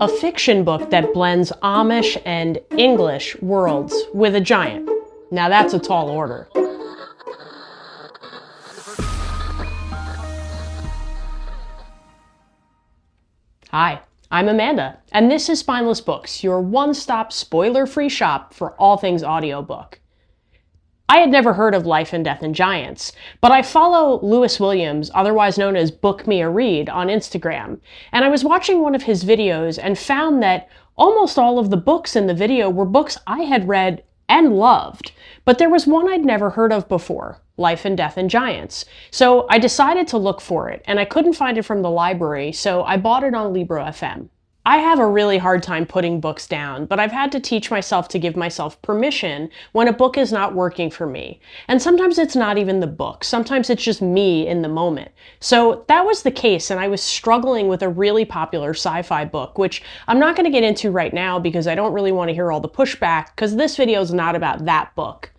a fiction book that blends Amish and English worlds with a giant. Now that's a tall order. Hi, I'm Amanda, and this is Spineless Books, your one-stop spoiler-free shop for all things audiobook. I had never heard of Life and Death and Giants, but I follow Lewis Williams, otherwise known as Book Me a Read, on Instagram, and I was watching one of his videos and found that almost all of the books in the video were books I had read and loved, but there was one I'd never heard of before, Life and Death and Giants. So I decided to look for it, and I couldn't find it from the library, so I bought it on Libro.fm. I have a really hard time putting books down, but I've had to teach myself to give myself permission when a book is not working for me. And sometimes it's not even the book. Sometimes it's just me in the moment. So that was the case, and I was struggling with a really popular sci-fi book, which I'm not going to get into right now because I don't really want to hear all the pushback, because this video is not about that book.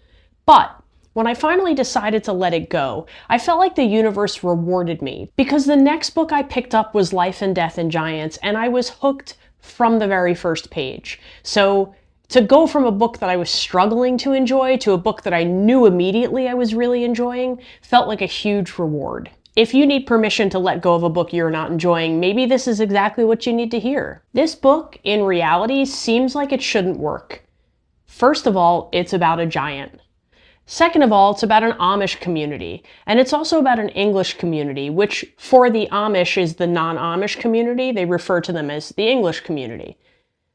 But when I finally decided to let it go, I felt like the universe rewarded me, because the next book I picked up was Life and Death and Giants, and I was hooked from the very first page. So to go from a book that I was struggling to enjoy to a book that I knew immediately I was really enjoying felt like a huge reward. If you need permission to let go of a book you're not enjoying, maybe this is exactly what you need to hear. This book, in reality, seems like it shouldn't work. First of all, it's about a giant. Second of all, it's about an Amish community, and it's also about an English community, which for the Amish is the non-Amish community. They refer to them as the English community.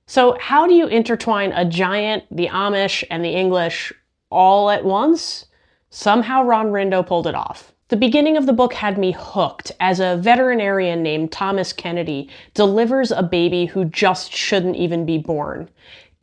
So how do you intertwine a giant, the Amish, and the English all at once? Somehow Ron Rindo pulled it off. The beginning of the book had me hooked as a veterinarian named Thomas Kennedy delivers a baby who just shouldn't even be born.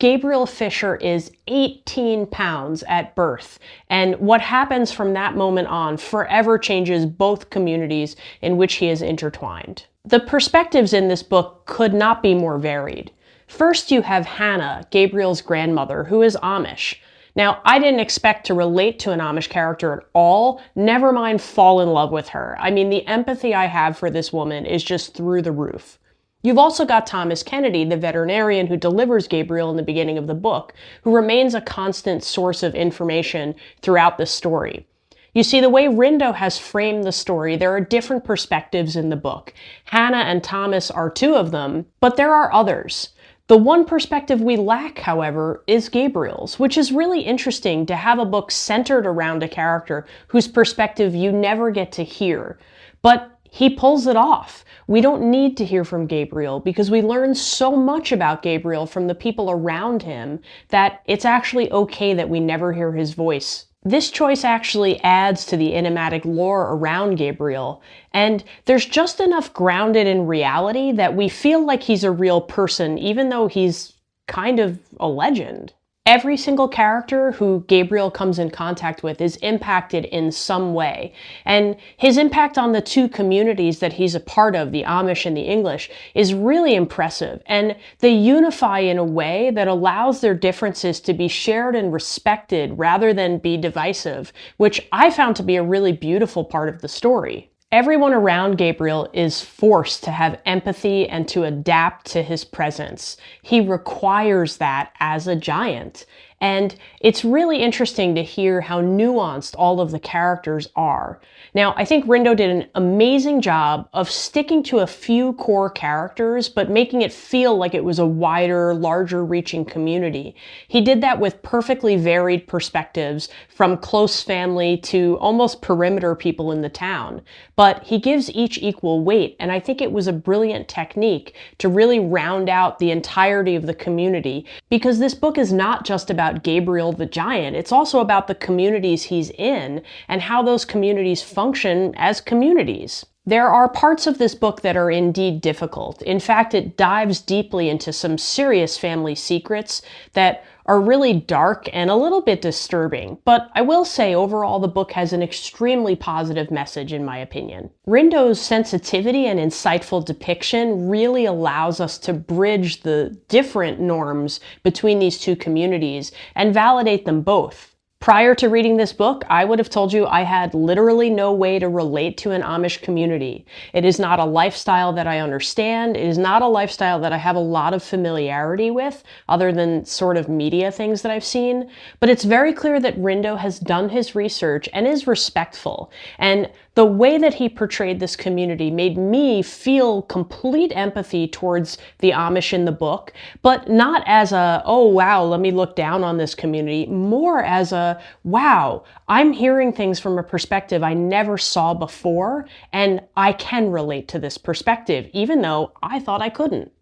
Gabriel Fisher is 18 pounds at birth, and what happens from that moment on forever changes both communities in which he is intertwined. The perspectives in this book could not be more varied. First, you have Hannah, Gabriel's grandmother, who is Amish. Now, I didn't expect to relate to an Amish character at all, never mind fall in love with her. I mean, the empathy I have for this woman is just through the roof. You've also got Thomas Kennedy, the veterinarian who delivers Gabriel in the beginning of the book, who remains a constant source of information throughout the story. You see, the way Rindo has framed the story, there are different perspectives in the book. Hannah and Thomas are two of them, but there are others. The one perspective we lack, however, is Gabriel's, which is really interesting to have a book centered around a character whose perspective you never get to hear. But he pulls it off. We don't need to hear from Gabriel because we learn so much about Gabriel from the people around him that it's actually okay that we never hear his voice. This choice actually adds to the enigmatic lore around Gabriel, and there's just enough grounded in reality that we feel like he's a real person, even though he's kind of a legend. Every single character who Gabriel comes in contact with is impacted in some way, and his impact on the two communities that he's a part of, the Amish and the English, is really impressive, and they unify in a way that allows their differences to be shared and respected rather than be divisive, which I found to be a really beautiful part of the story. Everyone around Gabriel is forced to have empathy and to adapt to his presence. He requires that as a giant. And it's really interesting to hear how nuanced all of the characters are. Now, I think Rindo did an amazing job of sticking to a few core characters, but making it feel like it was a wider, larger-reaching community. He did that with perfectly varied perspectives, from close family to almost perimeter people in the town. But he gives each equal weight, and I think it was a brilliant technique to really round out the entirety of the community, because this book is not just about Gabriel the giant, it's also about the communities he's in and how those communities function as communities. There are parts of this book that are indeed difficult. In fact, it dives deeply into some serious family secrets that are really dark and a little bit disturbing. But I will say overall the book has an extremely positive message in my opinion. Rindo's sensitivity and insightful depiction really allows us to bridge the different norms between these two communities and validate them both. Prior to reading this book, I would have told you I had literally no way to relate to an Amish community. It is not a lifestyle that I understand. It is not a lifestyle that I have a lot of familiarity with, other than sort of media things that I've seen. But it's very clear that Rindo has done his research and is respectful. And the way that he portrayed this community made me feel complete empathy towards the Amish in the book, but not as a, oh wow, let me look down on this community, more as a, wow, I'm hearing things from a perspective I never saw before, and I can relate to this perspective, even though I thought I couldn't.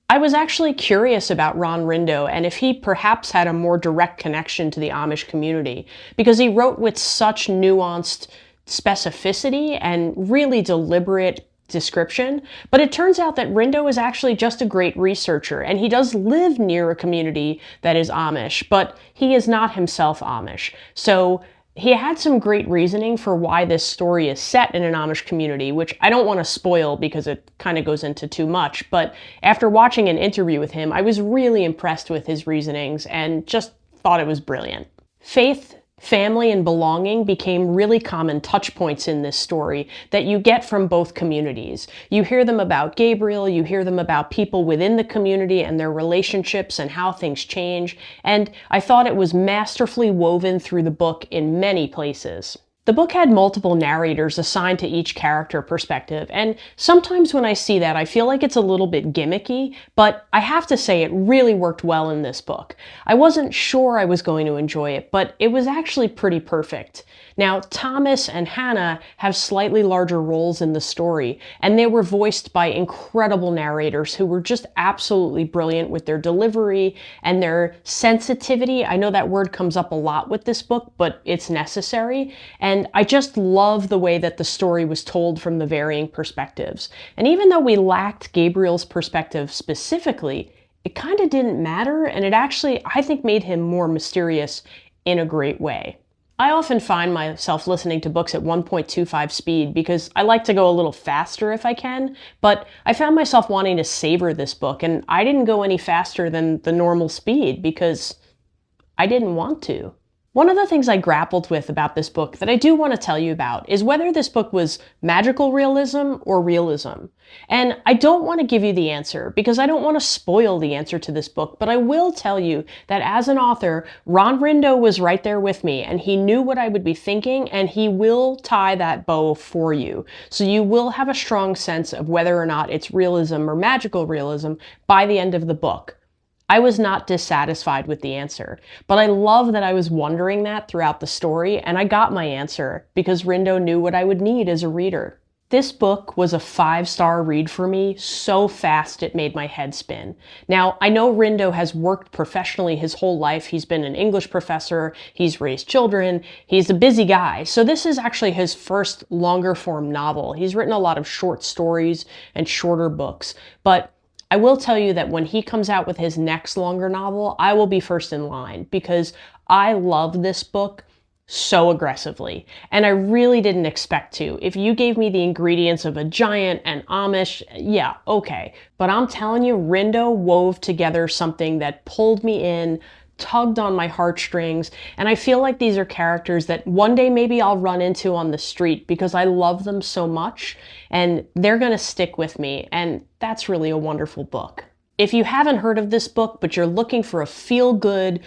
I was actually curious about Ron Rindo and if he perhaps had a more direct connection to the Amish community, because he wrote with such nuanced specificity and really deliberate description, but it turns out that Rindo is actually just a great researcher, and he does live near a community that is Amish, but he is not himself Amish. So he had some great reasoning for why this story is set in an Amish community, which I don't want to spoil because it kind of goes into too much, but after watching an interview with him, I was really impressed with his reasonings and just thought it was brilliant. Faith, family, and belonging became really common touch points in this story that you get from both communities. You hear them about Gabriel, you hear them about people within the community and their relationships and how things change, and I thought it was masterfully woven through the book in many places. The book had multiple narrators assigned to each character perspective, and sometimes when I see that, I feel like it's a little bit gimmicky, but I have to say it really worked well in this book. I wasn't sure I was going to enjoy it, but it was actually pretty perfect. Now, Thomas and Hannah have slightly larger roles in the story, and they were voiced by incredible narrators who were just absolutely brilliant with their delivery and their sensitivity. I know that word comes up a lot with this book, but it's necessary. And I just love the way that the story was told from the varying perspectives. And even though we lacked Gabriel's perspective specifically, it kind of didn't matter, and it actually, I think, made him more mysterious in a great way. I often find myself listening to books at 1.25 speed because I like to go a little faster if I can, but I found myself wanting to savor this book, and I didn't go any faster than the normal speed because I didn't want to. One of the things I grappled with about this book that I do want to tell you about is whether this book was magical realism or realism. And I don't want to give you the answer because I don't want to spoil the answer to this book, but I will tell you that as an author, Ron Rindo was right there with me, and he knew what I would be thinking, and he will tie that bow for you. So you will have a strong sense of whether or not it's realism or magical realism by the end of the book. I was not dissatisfied with the answer, but I love that I was wondering that throughout the story, and I got my answer because Rindo knew what I would need as a reader. This book was a 5-star read for me so fast it made my head spin. Now, I know Rindo has worked professionally his whole life. He's been an English professor, he's raised children, he's a busy guy. So this is actually his first longer form novel. He's written a lot of short stories and shorter books, but I will tell you that when he comes out with his next longer novel, I will be first in line because I love this book so aggressively, and I really didn't expect to. If you gave me the ingredients of a giant and Amish, yeah, okay. But I'm telling you, Rindo wove together something that pulled me in, tugged on my heartstrings, and I feel like these are characters that one day maybe I'll run into on the street because I love them so much, and they're gonna stick with me, and that's really a wonderful book. If you haven't heard of this book, but you're looking for a feel-good,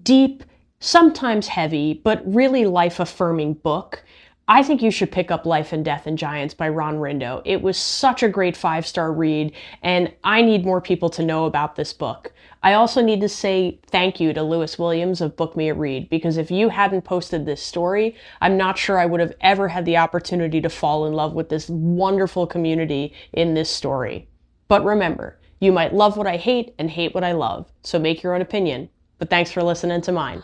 deep, sometimes heavy, but really life-affirming book, I think you should pick up Life and Death and Giants by Ron Rindo. It was such a great 5-star read, and I need more people to know about this book. I also need to say thank you to Lewis Williams of Book Me a Read, because if you hadn't posted this story, I'm not sure I would have ever had the opportunity to fall in love with this wonderful community in this story. But remember, you might love what I hate and hate what I love, so make your own opinion. But thanks for listening to mine.